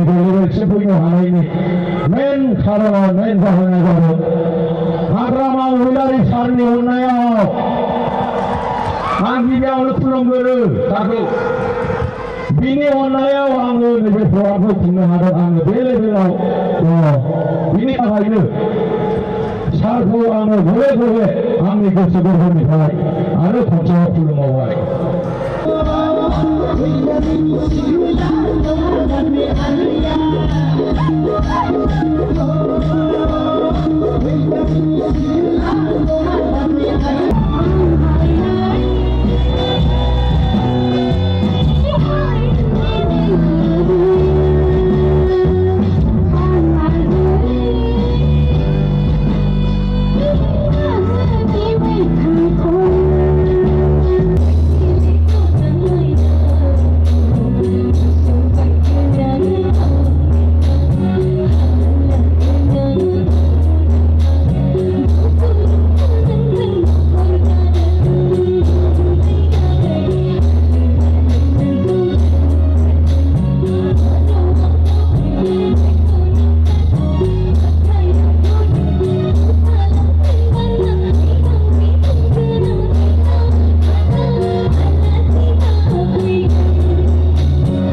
जोंनि गेजेराव फैनो हानायनि मेन खार'ना मेन जाहोना जादों हाग्रामा महिलारि सारनि अननायाव आं गिबियावनो खुलुमगोरो सारखौ बिनि अननायाव आङो नैबे प्रग्रामखौ खुंनो हादों आङो बे लेभेलाव दङ बिनि थाखायनो सारखौ आङो गले गले आंनि गोसो गोरबोनिफ्राय आरो खनसेयाव खुलुमबावबाय Thank you.